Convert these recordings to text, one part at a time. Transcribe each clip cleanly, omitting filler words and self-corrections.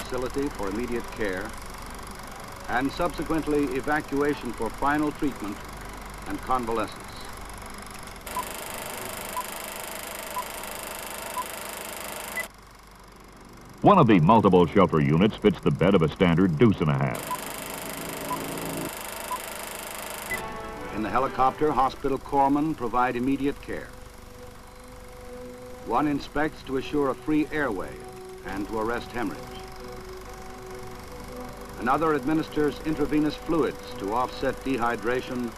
facility for immediate care, and subsequently evacuation for final treatment and convalescence. One of the multiple shelter units fits the bed of a standard deuce and a half. In the helicopter, hospital corpsmen provide immediate care. One inspects to assure a free airway and to arrest hemorrhage. Another administers intravenous fluids to offset dehydration.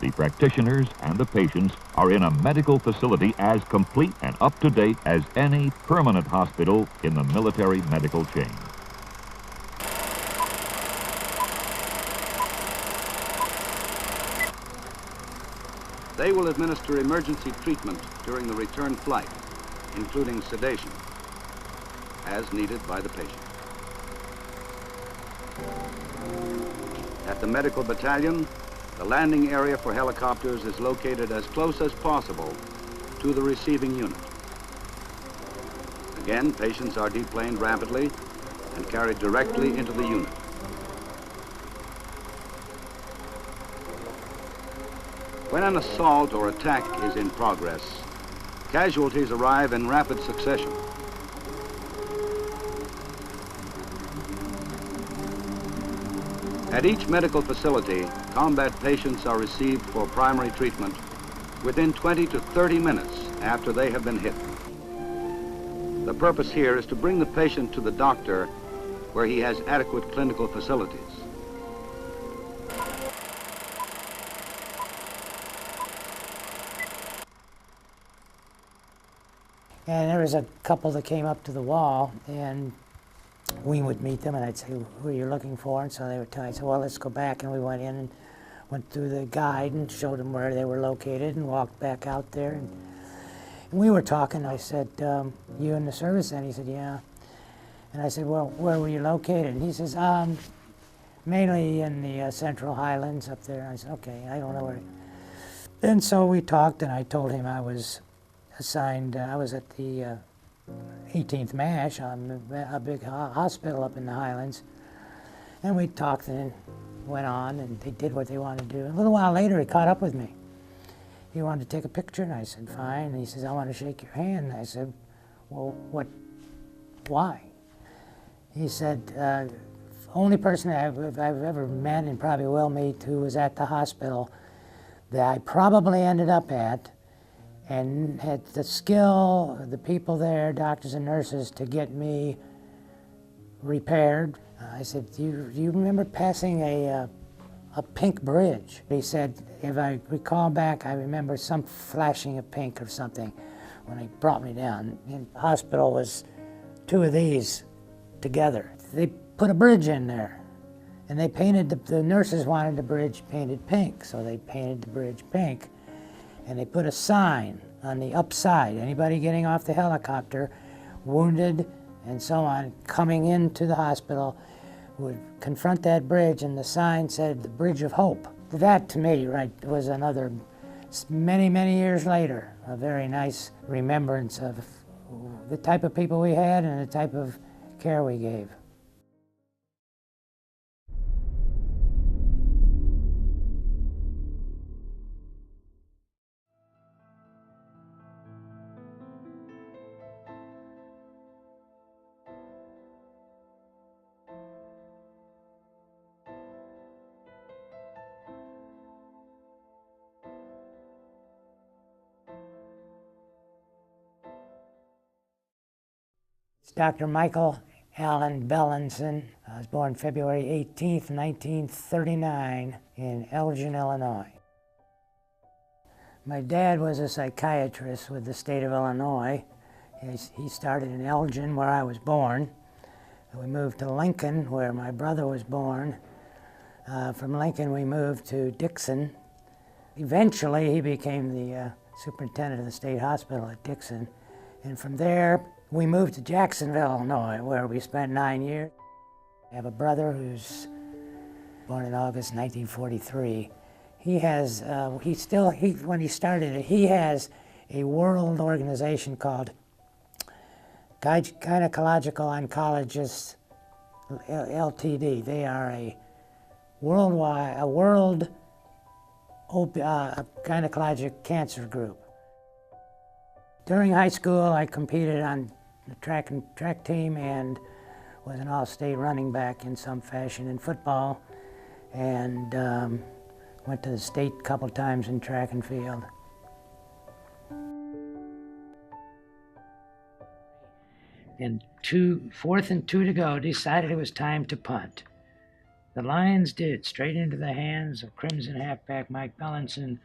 The practitioners and the patients are in a medical facility as complete and up-to-date as any permanent hospital in the military medical chain. They will administer emergency treatment during the return flight, including sedation, as needed by the patient. At the medical battalion, the landing area for helicopters is located as close as possible to the receiving unit. Again, patients are deplaned rapidly and carried directly into the unit. When an assault or attack is in progress, casualties arrive in rapid succession. At each medical facility, combat patients are received for primary treatment within 20 to 30 minutes after they have been hit. The purpose here is to bring the patient to the doctor where he has adequate clinical facilities. And there was a couple that came up to the wall, and we would meet them, and I'd say, who are you looking for? And so they would tell me, I said, well, let's go back. And we went in and went through the guide and showed them where they were located and walked back out there. And we were talking. I said, you in the service? And he said, yeah. And I said, well, where were you located? And he says, mainly in the Central Highlands up there. I said, okay, I don't know where. And so we talked, and I told him I was assigned, I was at the 18th MASH, a big hospital up in the Highlands. And we talked and went on, and they did what they wanted to do. A little while later, he caught up with me. He wanted to take a picture, and I said, fine. And he says, I want to shake your hand. And I said, well, why? He said, only person I've ever met and probably will meet who was at the hospital that I probably ended up at and had the skill, the people there, doctors and nurses, to get me repaired. I said, do you remember passing a pink bridge? He said, if I recall back, I remember some flashing of pink or something when they brought me down. And the hospital was two of these together. They put a bridge in there, and they painted, the nurses wanted the bridge painted pink, so they painted the bridge pink. And they put a sign on the upside. Anybody getting off the helicopter, wounded and so on, coming into the hospital, would confront that bridge, and the sign said, the Bridge of Hope. That, to me, right, was another, many, many years later, a very nice remembrance of the type of people we had and the type of care we gave. Dr. Michael Allen Belinson. I was born February 18th, 1939 in Elgin, Illinois. My dad was a psychiatrist with the state of Illinois. He started in Elgin, where I was born. We moved to Lincoln, where my brother was born. From Lincoln, we moved to Dixon. Eventually, he became the superintendent of the state hospital at Dixon. And from there, we moved to Jacksonville, Illinois, where we spent 9 years. I have a brother who's born in August 1943. He has, when he started it, he has a world organization called Gynecological Oncologists Ltd. They are a world gynecologic cancer group. During high school, I competed on the track team and was an all-state running back in some fashion in football, and went to the state a couple times in track and field. And 4th and 2 to go, decided it was time to punt. The Lions did, straight into the hands of Crimson halfback Mike Belinson,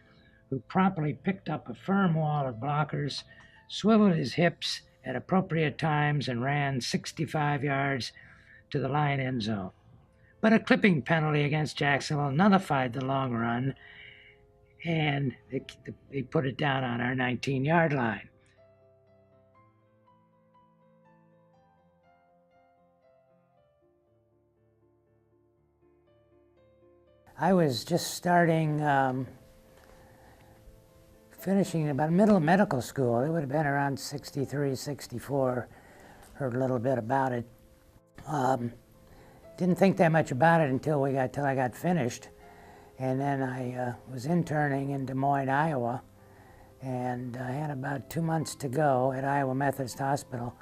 who promptly picked up a firm wall of blockers, swiveled his hips at appropriate times, and ran 65 yards to the Lion end zone. But a clipping penalty against Jacksonville nullified the long run, and they put it down on our 19-yard line. I was just starting, finishing about middle of medical school. It would have been around 63, 64. Heard a little bit about it. Didn't think that much about it until I got finished. And then I was interning in Des Moines, Iowa. And I had about 2 months to go at Iowa Methodist Hospital.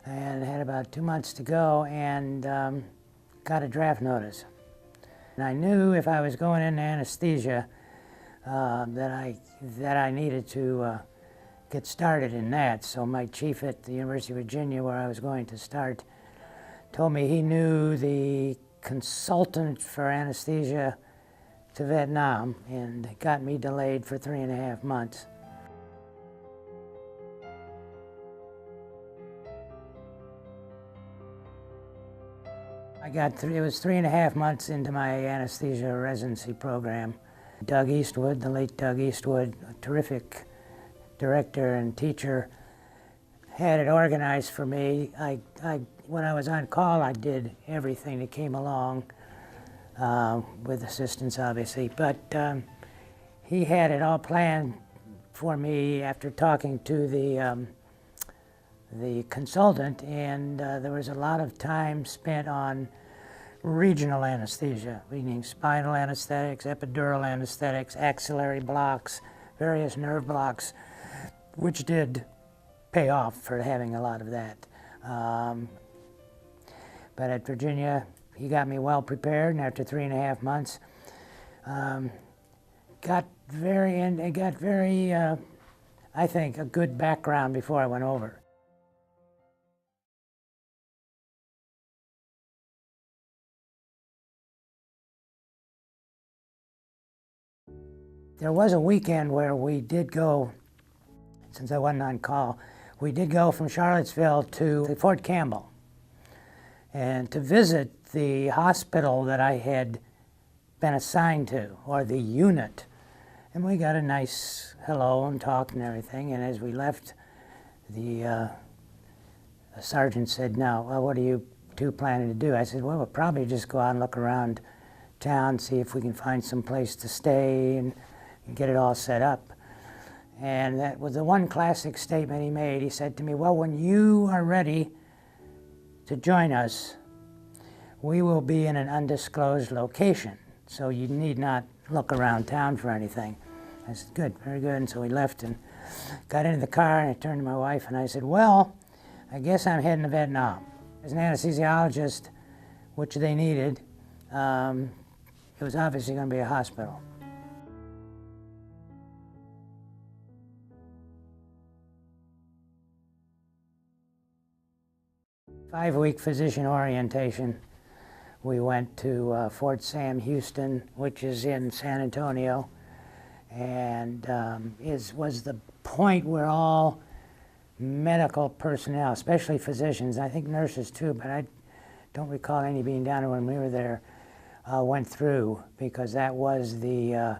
And had about 2 months to go, and got a draft notice. And I knew if I was going into anesthesia that I needed to get started in that. So my chief at the University of Virginia, where I was going to start, told me he knew the consultant for anesthesia to Vietnam, and got me delayed for 3.5 months. It was 3.5 months into my anesthesia residency program. Doug Eastwood, the late Doug Eastwood, a terrific director and teacher, had it organized for me. When I was on call, I did everything that came along, with assistance, obviously. But he had it all planned for me after talking to the consultant, and there was a lot of time spent on regional anesthesia, meaning spinal anesthetics, epidural anesthetics, axillary blocks, various nerve blocks, which did pay off for having a lot of that. But at Virginia, he got me well prepared, and after 3.5 months, got very, I think, a good background before I went over. There was a weekend where we did go, since I wasn't on call, we did go from Charlottesville to Fort Campbell and to visit the hospital that I had been assigned to, or the unit. And we got a nice hello and talk and everything, and as we left, the sergeant said, "Now, what are you two planning to do?" I said, "Well, we'll probably just go out and look around town, see if we can find some place to stay and get it all set up." And that was the one classic statement he made. He said to me, "Well, when you are ready to join us, we will be in an undisclosed location, so you need not look around town for anything." I said, "Good, very good." And so we left and got into the car, and I turned to my wife and I said, "Well, I guess I'm heading to Vietnam." As an anesthesiologist, which they needed, it was obviously going to be a hospital. Five-week physician orientation. We went to Fort Sam Houston, which is in San Antonio, and was the point where all medical personnel, especially physicians, I think nurses too, but I don't recall any being down there when we were there, went through, because that was the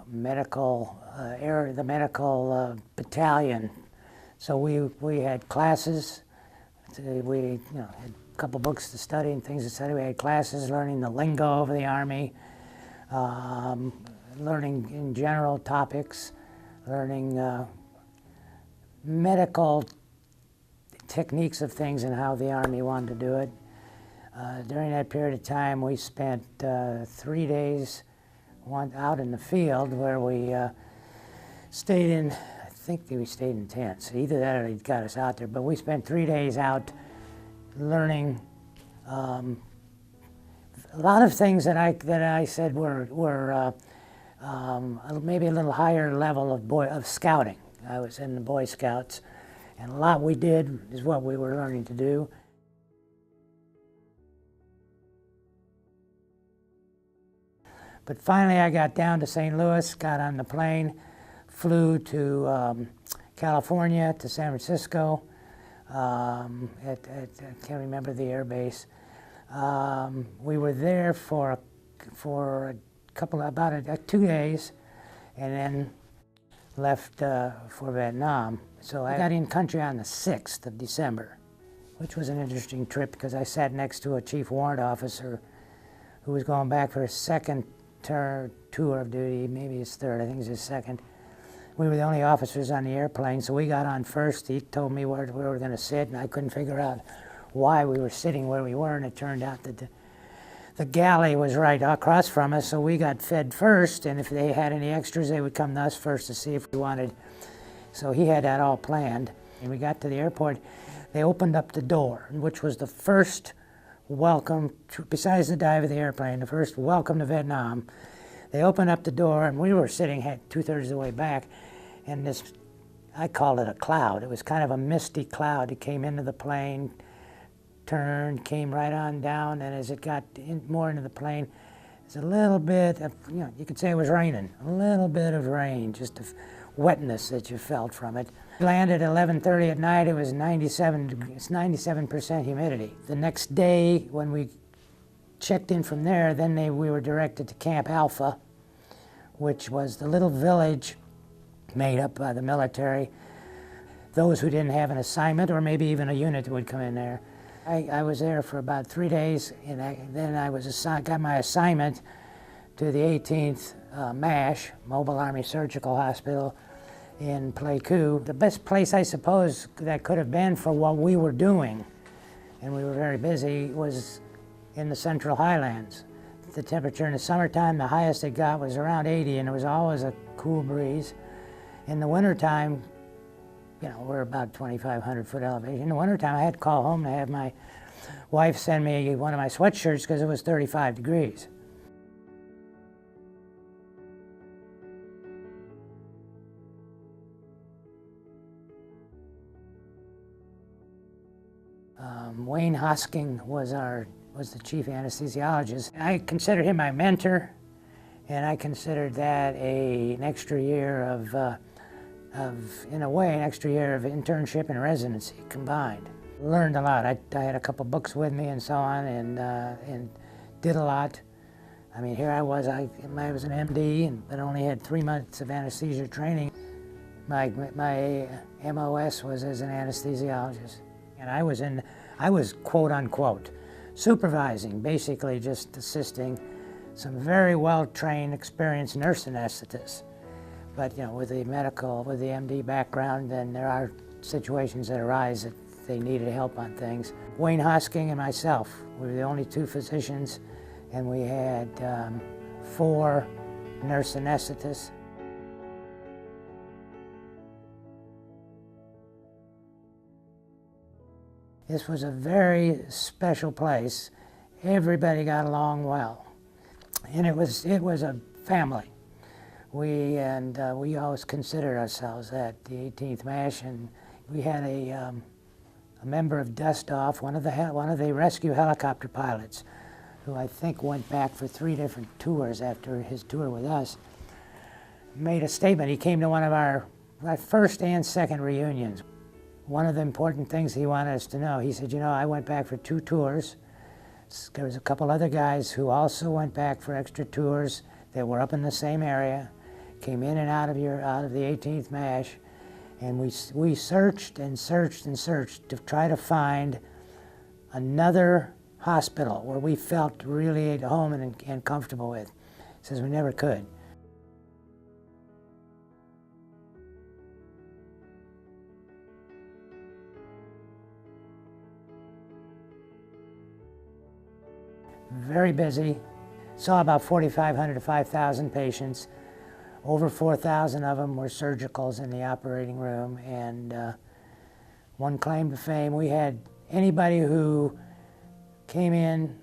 medical battalion. So we had classes. We had a couple books to study and things to study. We had classes learning the lingo of the Army, learning in general topics, learning medical techniques of things and how the Army wanted to do it. During that period of time, we spent 3 days out in the field where we stayed in, I think we stayed in tents. Either that or they got us out there. But we spent 3 days out learning a lot of things that I said were maybe a little higher level of scouting. I was in the Boy Scouts, and a lot we did is what we were learning to do. But finally I got down to St. Louis, got on the plane, flew to California, to San Francisco, I can't remember the air base. We were there for about 2 days, and then left for Vietnam. So I got in country on the 6th of December, which was an interesting trip because I sat next to a chief warrant officer who was going back for his second tour of duty, maybe his third, I think it was his second. We were the only officers on the airplane, so we got on first. He told me where we were going to sit, and I couldn't figure out why we were sitting where we were, and it turned out that the galley was right across from us, so we got fed first, and if they had any extras, they would come to us first to see if we wanted. So he had that all planned. And we got to the airport, they opened up the door, which was the first welcome, besides the dive of the airplane, the first welcome to Vietnam. They opened up the door, and we were sitting 2/3 of the way back, and this, I called it a cloud. It was kind of a misty cloud. It came into the plane, turned, came right on down, and as it got more into the plane, it's a little bit of, you could say it was raining, a little bit of rain, just a wetness that you felt from it. We landed at 11:30 at night. It was 97% humidity. The next day, when we checked in from there, then we were directed to Camp Alpha, which was the little village made up by the military, those who didn't have an assignment or maybe even a unit would come in there. I was there for about 3 days, and then I got my assignment to the 18th MASH, Mobile Army Surgical Hospital in Pleiku. The best place, I suppose, that could have been for what we were doing, and we were very busy, was in the Central Highlands. The temperature in the summertime, the highest it got was around 80, and it was always a cool breeze. In the wintertime, we're about 2,500 foot elevation. In the wintertime, I had to call home to have my wife send me one of my sweatshirts because it was 35 degrees. Wayne Hosking was the chief anesthesiologist. I considered him my mentor, and I considered that an extra year in a way, an extra year of internship and residency combined. Learned a lot. I had a couple books with me and so on, and did a lot. I mean, here I was an MD, but only had 3 months of anesthesia training. My MOS was as an anesthesiologist, and I was quote unquote supervising, basically just assisting some very well-trained, experienced nurse anesthetists. But with the MD background, then there are situations that arise that they needed help on things. Wayne Hosking and myself, we were the only 2 physicians, and we had 4 nurse anesthetists. This was a very special place. Everybody got along well, and it was a family. We always considered ourselves at the 18th MASH, and we had a member of Dust Off, one of the rescue helicopter pilots, who I think went back for 3 different tours after his tour with us, made a statement. He came to one of our first and second reunions. One of the important things he wanted us to know, he said, I went back for 2 tours. There was a couple other guys who also went back for extra tours that were up in the same area, came in and out of the 18th MASH, and we searched and searched and searched to try to find another hospital where we felt really at home and comfortable with. He says we never could. very busy. Saw about 4,500 to 5,000 patients. Over 4,000 of them were surgicals in the operating room, and one claim to fame, we had anybody who came in,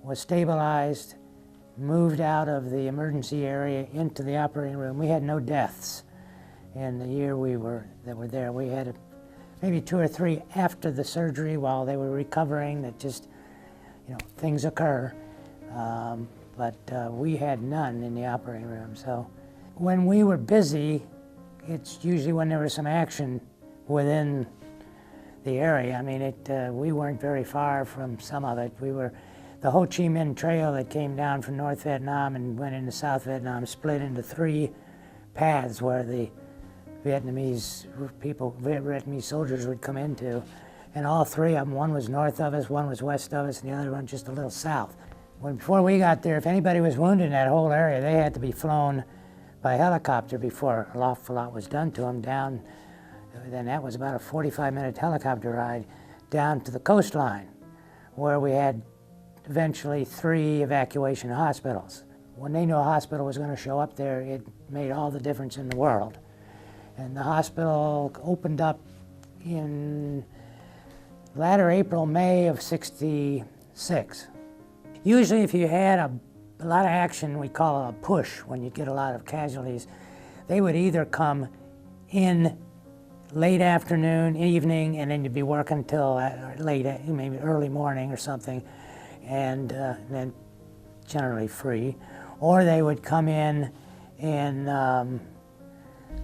was stabilized, moved out of the emergency area into the operating room. We had no deaths in the year that were there. We had maybe 2 or 3 after the surgery while they were recovering. That just, things occur. But we had none in the operating room. So when we were busy, it's usually when there was some action within the area. I mean, we weren't very far from some of it. The Ho Chi Minh Trail that came down from North Vietnam and went into South Vietnam split into 3 paths where the Vietnamese soldiers would come into. And all 3 of them, one was north of us, one was west of us, and the other one just a little south. Before we got there, if anybody was wounded in that whole area, they had to be flown by helicopter before an awful lot was done to them down. Then that was about a 45-minute helicopter ride down to the coastline, where we had eventually 3 evacuation hospitals. When they knew a hospital was going to show up there, it made all the difference in the world. And the hospital opened up in latter April, May of '66. Usually if you had a lot of action, we call it a push, when you get a lot of casualties, they would either come in late afternoon, evening, and then you'd be working until late, maybe early morning or something, and then generally free. Or they would come in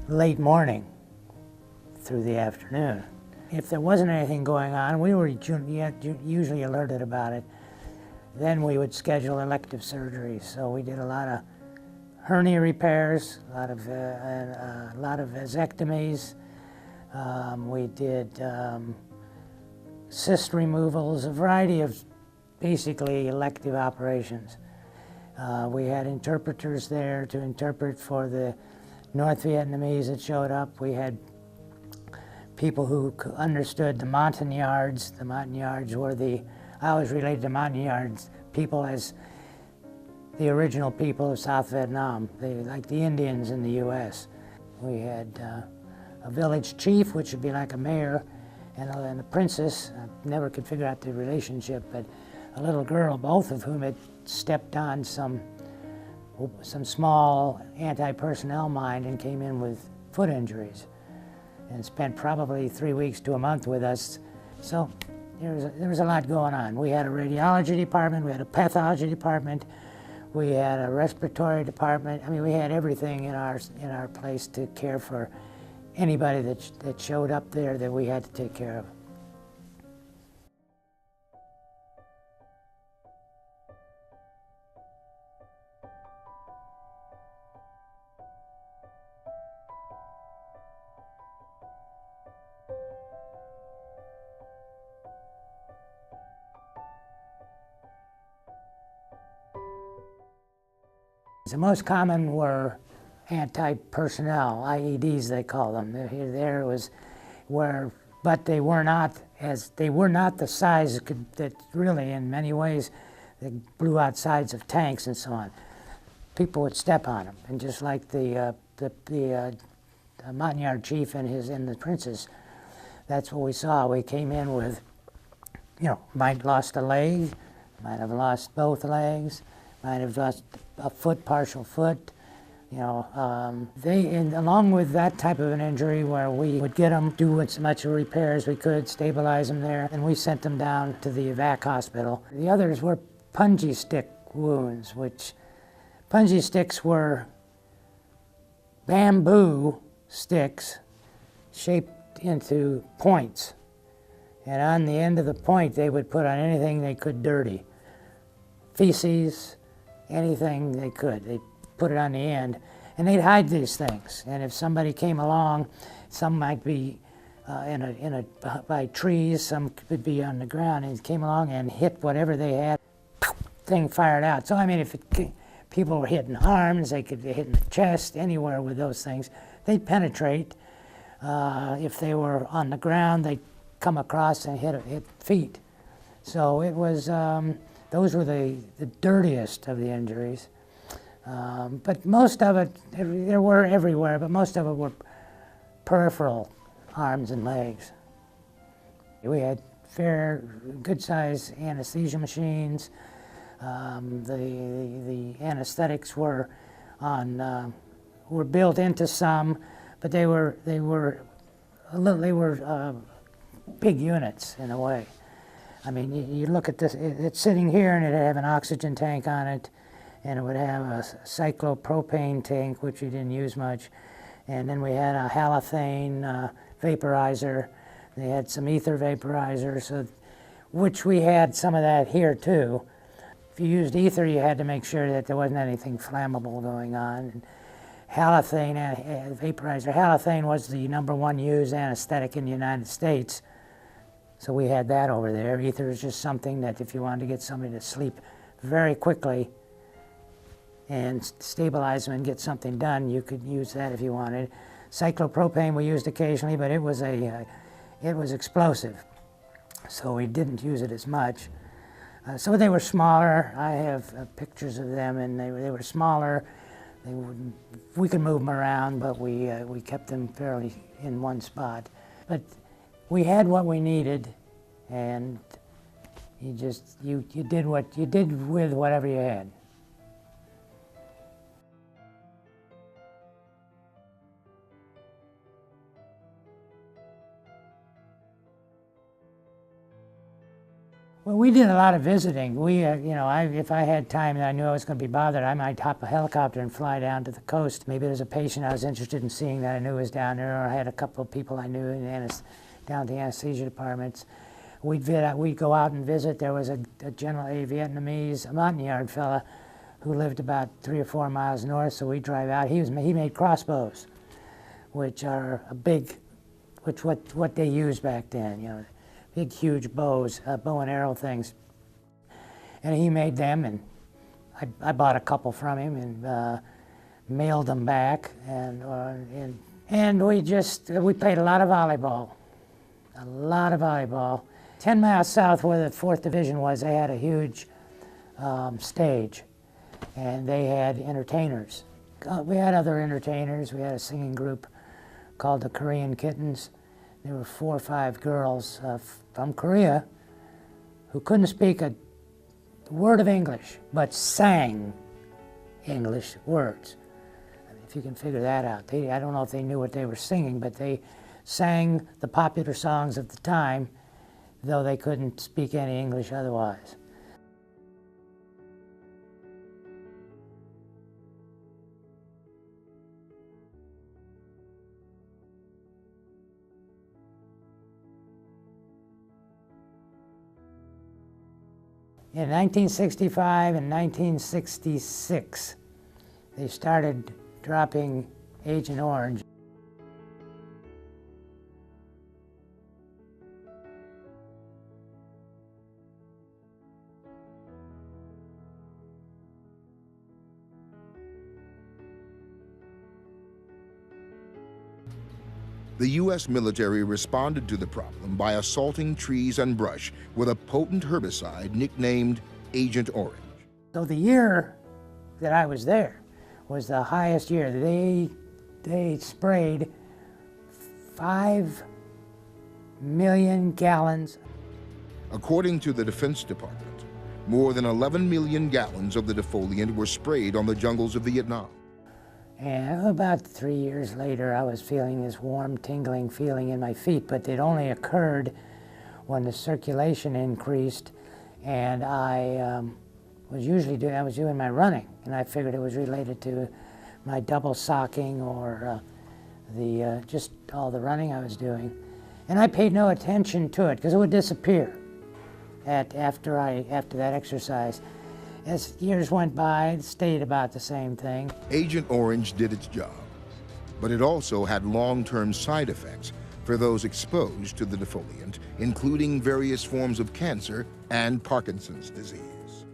late morning through the afternoon. If there wasn't anything going on, we were usually alerted about it. Then we would schedule elective surgeries. So we did a lot of hernia repairs, a lot of vasectomies. We did cyst removals, a variety of basically elective operations. We had interpreters there to interpret for the North Vietnamese that showed up. We had people who understood the Montagnards. The Montagnards were I always related to Montagnards people as the original people of South Vietnam, like the Indians in the U.S. We had a village chief, which would be like a mayor, and a princess. I never could figure out the relationship, but a little girl, both of whom had stepped on some small anti-personnel mine and came in with foot injuries and spent probably 3 weeks to a month with us. So there was a lot going on. We had a radiology department, we had a pathology department, we had a respiratory department. I mean, we had everything in our place to care for anybody that showed up there that we had to take care of. The most common were anti-personnel, IEDs they call them. But they were not the size that really, in many ways, they blew out sides of tanks and so on. People would step on them, and just like the Montagnard chief and the princess, that's what we saw. We came in with, might have lost a leg, might have lost both legs, might have lost a foot, partial foot. Along with that type of an injury where we would get them, do as much repair as we could, stabilize them there, and we sent them down to the evac hospital. The others were punji stick wounds, which punji sticks were bamboo sticks shaped into points. And on the end of the point, they would put on anything they could dirty. Feces, anything they could. They'd put it on the end, and they'd hide these things. And if somebody came along, some might be by trees, some could be on the ground, and came along and hit whatever they had, thing fired out. So I mean, if people were hitting arms, they could be hitting the chest, anywhere with those things, they'd penetrate. If they were on the ground, they'd come across and hit feet. So it was, the Those were the dirtiest of the injuries. But most of it, there were everywhere, but most of it were peripheral arms and legs. We had good-sized anesthesia machines. The anesthetics were built into some, but they were big units in a way. I mean, you look at this, it's sitting here and it'd have an oxygen tank on it, and it would have a cyclopropane tank, which we didn't use much, and then we had a halothane vaporizer. They had some ether vaporizer, which we had some of that here too. If you used ether, you had to make sure that there wasn't anything flammable going on. And halothane vaporizer. Halothane was the #1 used anesthetic in the United States. So we had that over there. Ether is just something that if you wanted to get somebody to sleep very quickly and stabilize them and get something done, you could use that if you wanted. Cyclopropane we used occasionally, but it was explosive, so we didn't use it as much. So they were smaller. I have pictures of them, and they were smaller. We could move them around, but we kept them fairly in one spot. But we had what we needed, and you did what you did with whatever you had. Well, we did a lot of visiting. If I had time and I knew I was going to be bothered, I might hop a helicopter and fly down to the coast. Maybe there's a patient I was interested in seeing that I knew was down there, or I had a couple of people I knew down at the anesthesia departments. We'd go out and visit. There was a Vietnamese Montagnard fella who lived about 3 or 4 miles north, so we'd drive out. He made crossbows, which are what they used back then, big, huge bows, bow and arrow things. And he made them, and I bought a couple from him and mailed them back. And we played a lot of volleyball. 10 miles south where the 4th Division was, they had a huge stage, and they had entertainers. We had other entertainers. We had a singing group called the Korean Kittens. There were 4 or 5 girls from Korea who couldn't speak a word of English, but sang English words. I mean, if you can figure that out. I don't know if they knew what they were singing, but they sang the popular songs of the time, though they couldn't speak any English otherwise. In 1965 and 1966, they started dropping Agent Orange. The U.S. military responded to the problem by assaulting trees and brush with a potent herbicide nicknamed Agent Orange. So the year that I was there was the highest year. They sprayed 5 million gallons. According to the Defense Department, more than 11 million gallons of the defoliant were sprayed on the jungles of Vietnam. And about 3 years later, I was feeling this warm, tingling feeling in my feet, but it only occurred when the circulation increased, and I was doing my running, and I figured it was related to my double socking or just all the running I was doing. And I paid no attention to it because it would disappear after that exercise. As years went by, it stayed about the same thing. Agent Orange did its job, but it also had long-term side effects for those exposed to the defoliant, including various forms of cancer and Parkinson's disease.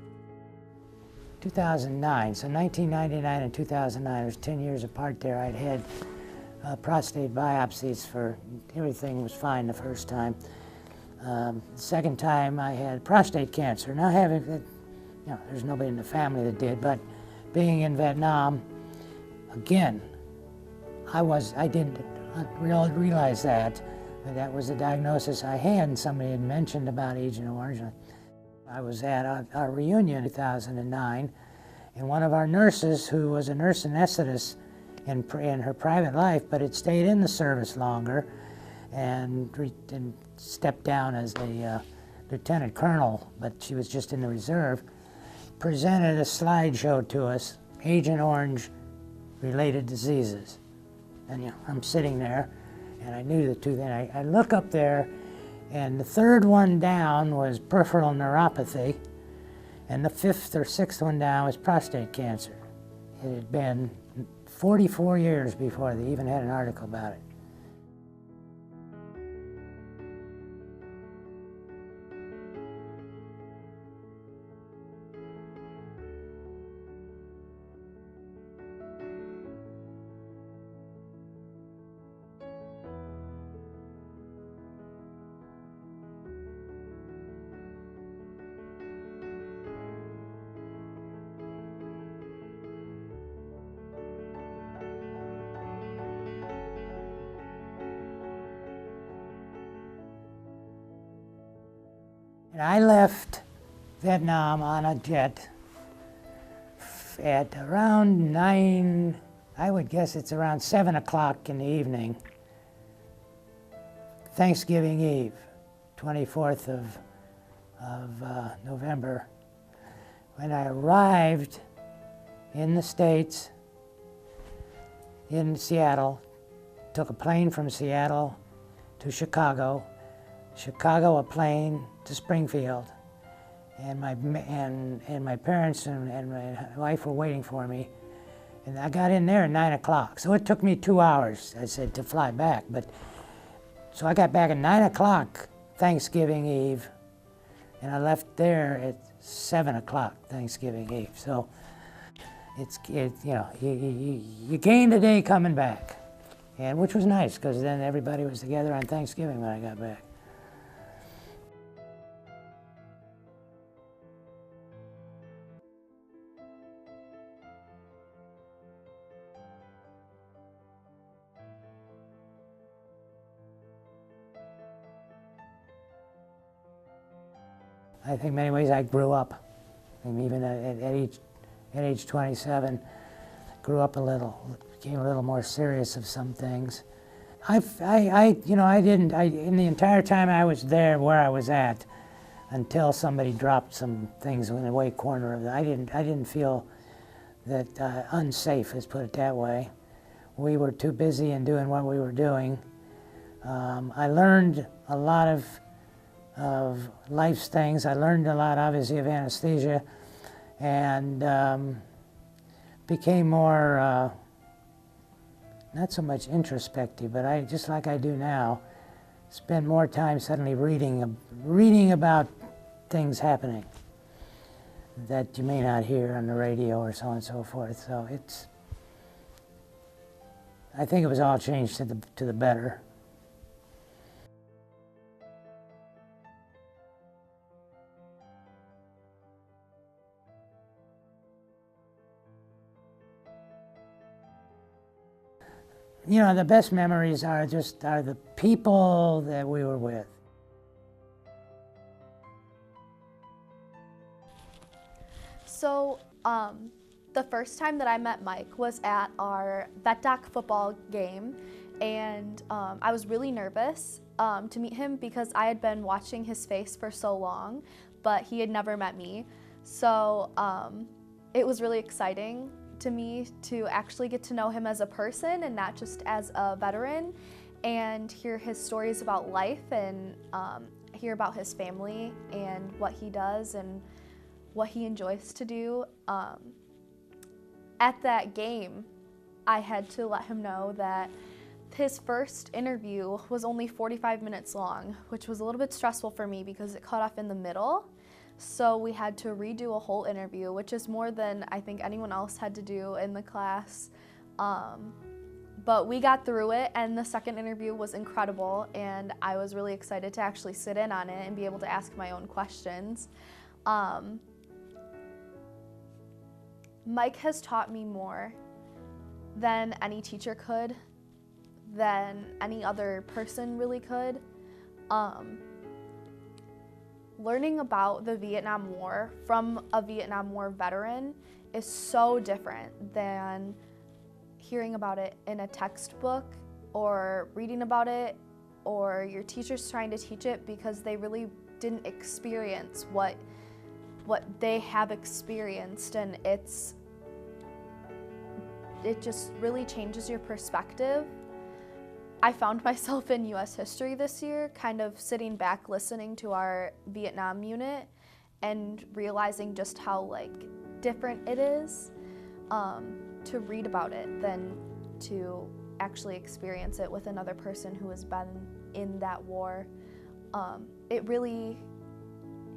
2009, so 1999 and 2009, it was 10 years apart there. I'd had prostate biopsies everything was fine the first time. The second time I had prostate cancer. Now You know, there's nobody in the family that did, but being in Vietnam, again, I didn't realize that. That was the diagnosis I had, and somebody had mentioned about Agent Orange. I was at our reunion in 2009, and one of our nurses, who was a nurse anesthetist in her private life, but had stayed in the service longer, and stepped down as a lieutenant colonel, but she was just in the reserve, presented a slideshow to us, Agent Orange related diseases. And you know, I'm sitting there, and I knew the two. Then I look up there, and the third one down was peripheral neuropathy, and the fifth or sixth one down was prostate cancer. It had been 44 years before they even had an article about it. And I left Vietnam on a jet at around 9, I would guess it's around 7 o'clock in the evening, Thanksgiving Eve, 24th of November. When I arrived in the States, in Seattle, took a plane from Seattle to Chicago, a plane to Springfield, and my parents and my wife were waiting for me, and I got in there at 9 o'clock. So it took me 2 hours, I said, to fly back. But so I got back at 9 o'clock Thanksgiving Eve, and I left there at 7 o'clock Thanksgiving Eve. So you know, you gained a day coming back, and which was nice because then everybody was together on Thanksgiving when I got back. I think in many ways I grew up. I mean, even at age 27, grew up a little, became a little more serious of some things. In the entire time I was there where I was at, until somebody dropped some things in the way corner of it, I didn't feel that unsafe, let's put it that way. We were too busy in doing what we were doing. I learned a lot of life's things. I learned a lot, obviously, of anesthesia, and became more, not so much introspective, but just like I do now, spend more time suddenly reading about things happening that you may not hear on the radio or so on and so forth. So I think it was all changed to the better. You know, the best memories are the people that we were with. So, the first time that I met Mike was at our Vet Doc football game, and I was really nervous to meet him because I had been watching his face for so long, but he had never met me. So it was really exciting to me to actually get to know him as a person and not just as a veteran, and hear his stories about life and hear about his family and what he does and what he enjoys to do. At that game, I had to let him know that his first interview was only 45 minutes long, which was a little bit stressful for me because it cut off in the middle. So we had to redo a whole interview, which is more than I think anyone else had to do in the class. But we got through it, and the second interview was incredible, and I was really excited to actually sit in on it and be able to ask my own questions. Mike has taught me more than any teacher could, than any other person really could. Learning about the Vietnam War from a Vietnam War veteran is so different than hearing about it in a textbook or reading about it, or your teachers trying to teach it because they really didn't experience what they have experienced, and it just really changes your perspective. I found myself in US history this year, kind of sitting back listening to our Vietnam unit and realizing just how different it is to read about it than to actually experience it with another person who has been in that war. It really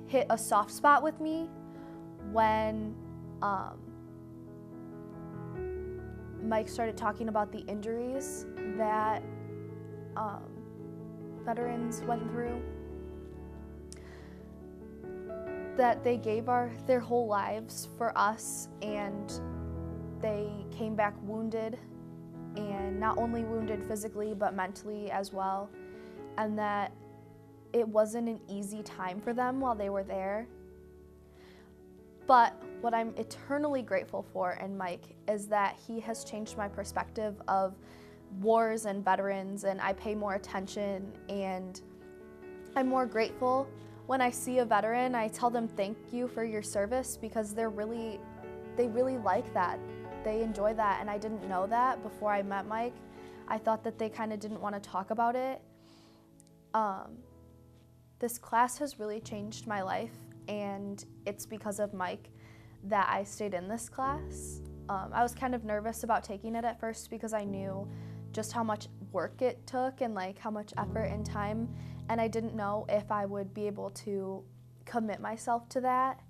hit a soft spot with me when Mike started talking about the injuries that veterans went through, that they gave their whole lives for us, and they came back wounded, and not only wounded physically but mentally as well, and that it wasn't an easy time for them while they were there. But what I'm eternally grateful for in Mike is that he has changed my perspective of wars and veterans, and I pay more attention, and I'm more grateful. When I see a veteran, I tell them thank you for your service, because they really like that. They enjoy that, and I didn't know that before I met Mike. I thought that they kind of didn't want to talk about it. This class has really changed my life, and it's because of Mike that I stayed in this class. I was kind of nervous about taking it at first because I knew just how much work it took and how much effort and time, and I didn't know if I would be able to commit myself to that.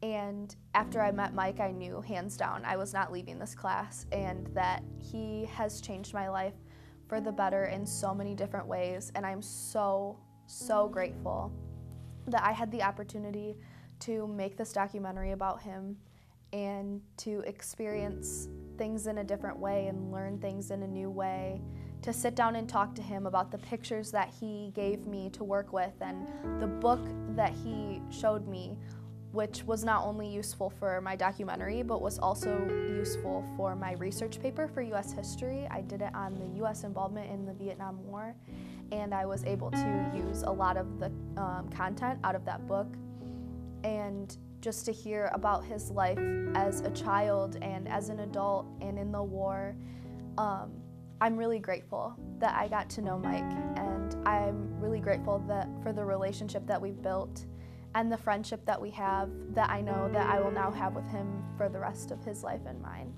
And after I met Mike, I knew hands down I was not leaving this class, and that he has changed my life for the better in so many different ways, and I'm so grateful that I had the opportunity to make this documentary about him and to experience things in a different way and learn things in a new way, to sit down and talk to him about the pictures that he gave me to work with and the book that he showed me, which was not only useful for my documentary but was also useful for my research paper for US history. I did it on the US involvement in the Vietnam War, and I was able to use a lot of the content out of that book. And just to hear about his life as a child and as an adult and in the war, I'm really grateful that I got to know Mike, and I'm really grateful for the relationship that we've built and the friendship that we have, that I know that I will now have with him for the rest of his life and mine.